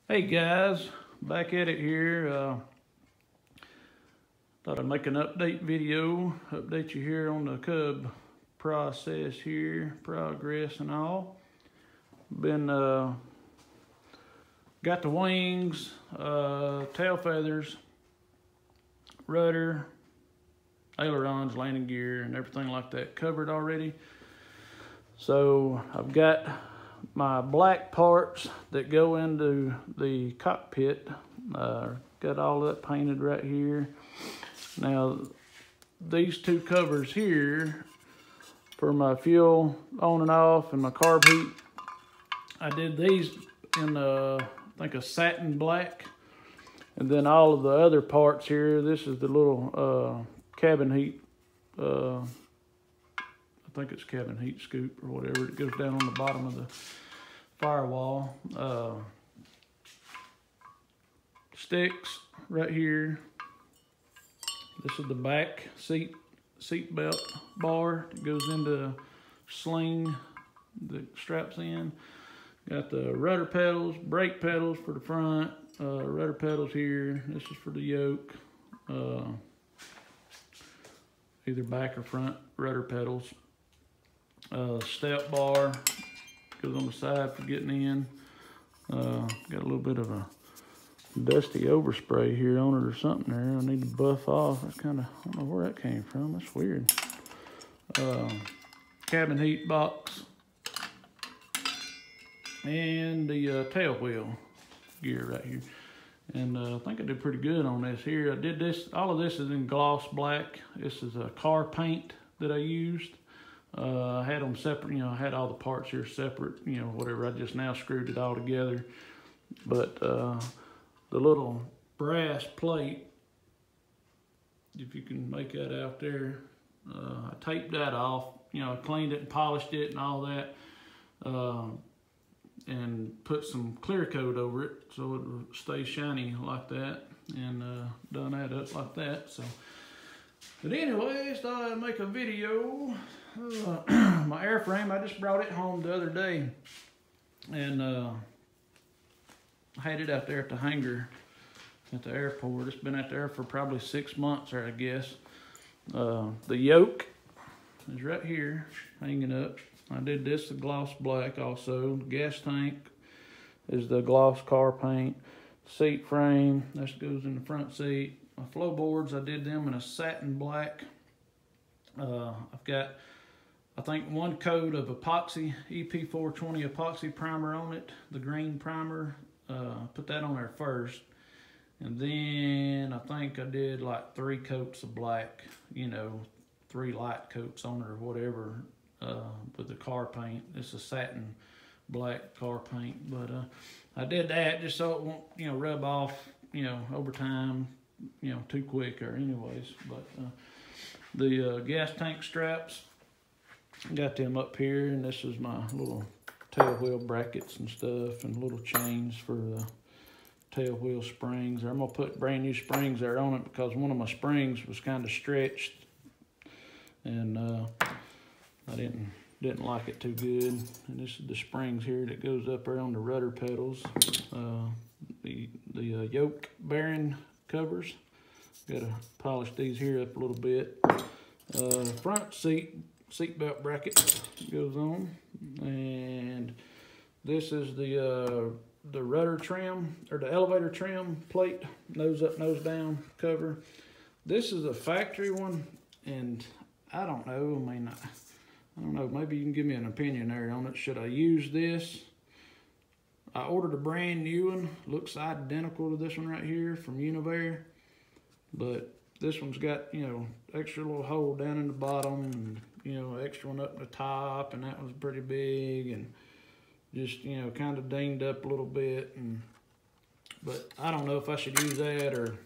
Hey guys, back at it here. Thought I'd make an update video, update you here on the cub process here, progress and all. Been got the wings, tail feathers, rudder, ailerons, landing gear, and everything like that covered already. So I've got my black parts that go into the cockpit. Got all that painted right here. Now these two covers here for my fuel on and off and my carb heat, I did these in I think a satin black. And then all of the other parts here, this is the little cabin heat, I think it's cabin heat scoop or whatever. It goes down on the bottom of the firewall. Sticks right here. This is the back seat belt bar. It goes into a sling that straps in. Got the rudder pedals, brake pedals for the front, rudder pedals here. This is for the yoke. Either back or front rudder pedals. Step bar goes on the side for getting in. Got a little bit of a dusty overspray here on it or something there. I need to buff off. That's kind of, I don't know where that came from. That's weird. Cabin heat box. And the tail wheel gear right here. And I think I did pretty good on this here. I did this, all of this is in gloss black. This is a car paint that I used. I had them separate, I had all the parts here separate, whatever. I just now screwed it all together. But the little brass plate, if you can make that out there, I taped that off. I cleaned it and polished it and all that. And put some clear coat over it so it will stay shiny like that, and done that up like that. So, but anyways, thought I'd make a video. My airframe, I just brought it home the other day, and I had it out there at the hangar at the airport. It's been out there for probably 6 months, or I guess. The yoke is right here, hanging up. I did this the gloss black also. The gas tank is the gloss car paint. Seat frame, this goes in the front seat. My floorboards, I did them in a satin black. I've got, I think, one coat of epoxy, EP420 epoxy primer on it, the green primer. Put that on there first. And then I think I did like 3 coats of black, 3 light coats on it or whatever. With the car paint. It's a satin black car paint, but I did that just so it won't rub off over time too quick or anyways. But the gas tank straps, got them up here, and this is my little tail wheel brackets and stuff, and little chains for the tail wheel springs. I'm gonna put brand new springs there on it because one of my springs was kind of stretched, and I didn't like it too good. And this is the springs here that goes up there on the rudder pedals. The yoke bearing covers. Got to polish these here up a little bit. Front seat belt bracket goes on, and this is the rudder trim, or the elevator trim plate, nose up, nose down cover. This is a factory one, and I don't know. I don't know, maybe you can give me an opinion there on it. Should I use this? I ordered a brand new one. Looks identical to this one right here from Univair. But this one's got, extra little hole down in the bottom, and, extra one up in the top, and that one's pretty big, and just, kind of dinged up a little bit. But I don't know if I should use that or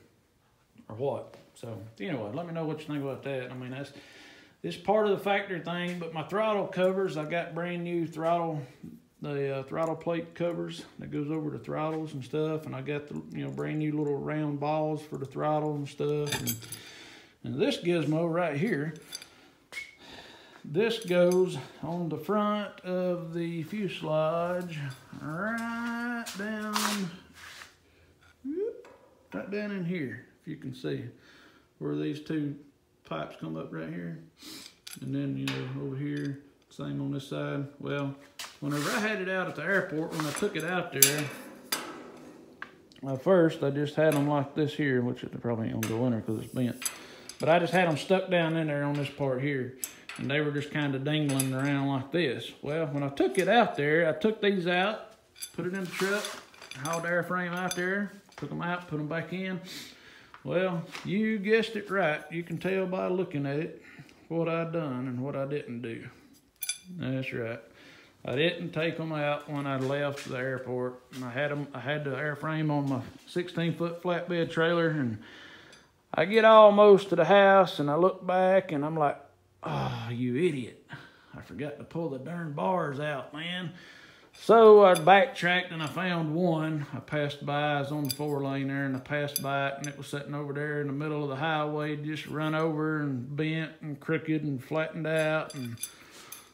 what. So, anyway, let me know what you think about that. I mean, it's part of the factory thing, but my throttle covers, I got brand new throttle, the throttle plate covers that goes over the throttles and stuff, and I got the brand new little round balls for the throttle and stuff, and this gizmo right here, this goes on the front of the fuselage right down right down in here, if you can see, where these two pipes come up right here. And then, you know, over here, same on this side. Well, whenever I had it out at the airport, when I took it out there, first I just had them like this here, which they probably ain't gonna go in there because it's bent. But I just had them stuck down in there on this part here. And they were just kind of dangling around like this. Well, when I took it out there, I took these out, put it in the truck, hauled the airframe out there, took them out, put them back in. Well, you guessed it right. You can tell by looking at it what I done and what I didn't do. That's right. I didn't take them out when I left the airport. And I had the airframe on my 16-foot flatbed trailer, and I get almost to the house and I look back and I'm like, oh, you idiot. I forgot to pull the darn bars out, man. So I backtracked and I found one. I passed by, I was on the 4-lane there, and I passed by it, and it was sitting over there in the middle of the highway, just run over and bent and crooked and flattened out. And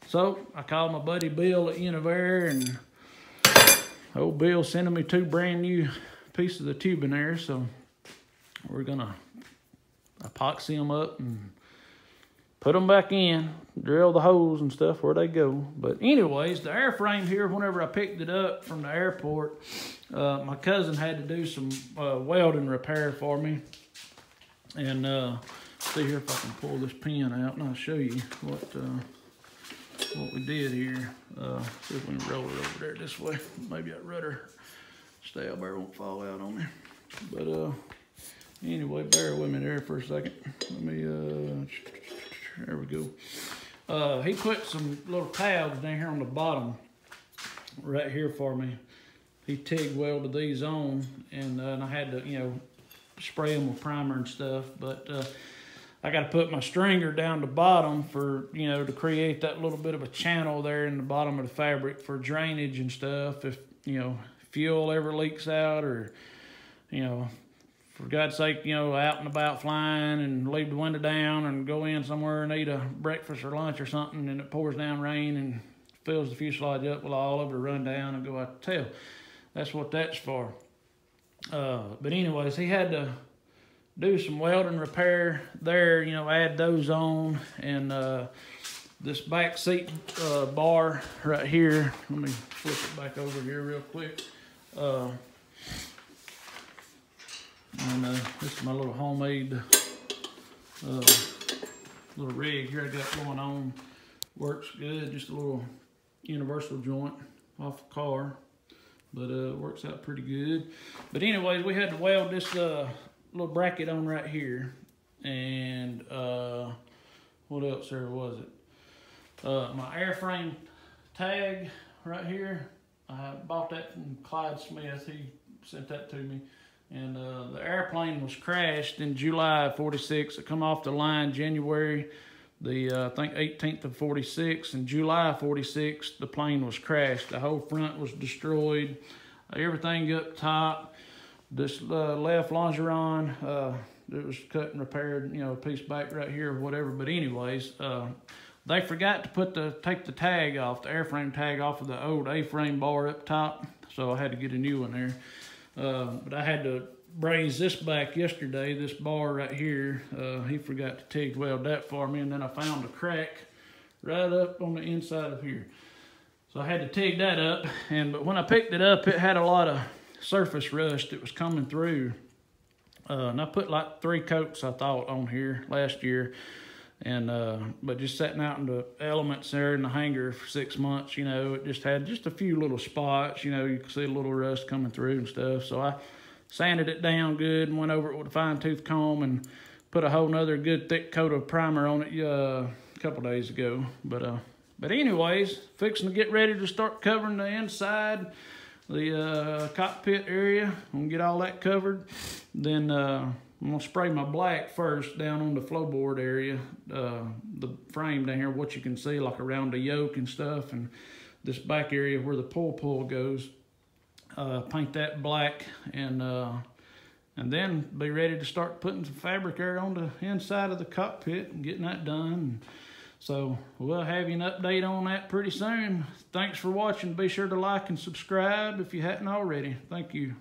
so I called my buddy Bill at Univair, and old Bill sending me 2 brand new pieces of tubing there. So we're gonna epoxy them up and put them back in, drill the holes and stuff where they go. But anyways, the airframe here, whenever I picked it up from the airport, my cousin had to do some welding repair for me. And see here if I can pull this pin out and I'll show you what we did here. See if we can roll it over there this way. Maybe that rudder stab bar won't fall out on me. But anyway, bear with me there for a second. Let me there we go. He put some little tabs down here on the bottom right here for me. He TIG welded these on, and I had to, you know, spray them with primer and stuff. But I got to put my stringer down the bottom for, you know, to create that little bit of a channel there in the bottom of the fabric for drainage and stuff. If, you know, fuel ever leaks out, or, you know, for God's sake, you know, out and about flying and leave the window down and go in somewhere and eat a breakfast or lunch or something, and it pours down rain and fills the fuselage up with all of it, run down and go out the tail. That's what that's for. But anyways, he had to do some welding repair there, you know, add those on. And this back seat bar right here, let me flip it back over here real quick. And this is my little homemade little rig here I got going on. Works good, just a little universal joint off the car, but works out pretty good. But anyways, we had to weld this little bracket on right here. And what else there was it? My airframe tag right here. I bought that from Clyde Smith. He sent that to me. And the airplane was crashed in July of '46. It come off the line January the I think 18th of '46. In July of '46, the plane was crashed. The whole front was destroyed. Everything up top. This left longeron, it was cut and repaired, you know, a piece back right here or whatever. But anyways, they forgot to take the tag off, the airframe tag off of the old A-frame bar up top. So I had to get a new one there. But I had to braze this back yesterday, this bar right here. He forgot to TIG weld that for me, and then I found a crack right up on the inside of here. So I had to TIG that up, but when I picked it up, it had a lot of surface rust that was coming through. And I put like 3 coats, I thought, on here last year. And but just sitting out in the elements there in the hangar for 6 months, you know, it just had just a few little spots, you know, you could see a little rust coming through and stuff. So I sanded it down good and went over it with a fine-tooth comb and put a whole nother good thick coat of primer on it a couple days ago. But anyways, fixing to get ready to start covering the inside, the cockpit area. I'm gonna get all that covered. Then I'm gonna spray my black first down on the floorboard area, the frame down here, what you can see like around the yoke and stuff, and this back area where the pull goes. Paint that black, and then be ready to start putting some fabric there on the inside of the cockpit and getting that done. So we'll have you an update on that pretty soon. Thanks for watching. Be sure to like and subscribe if you hadn't already. Thank you.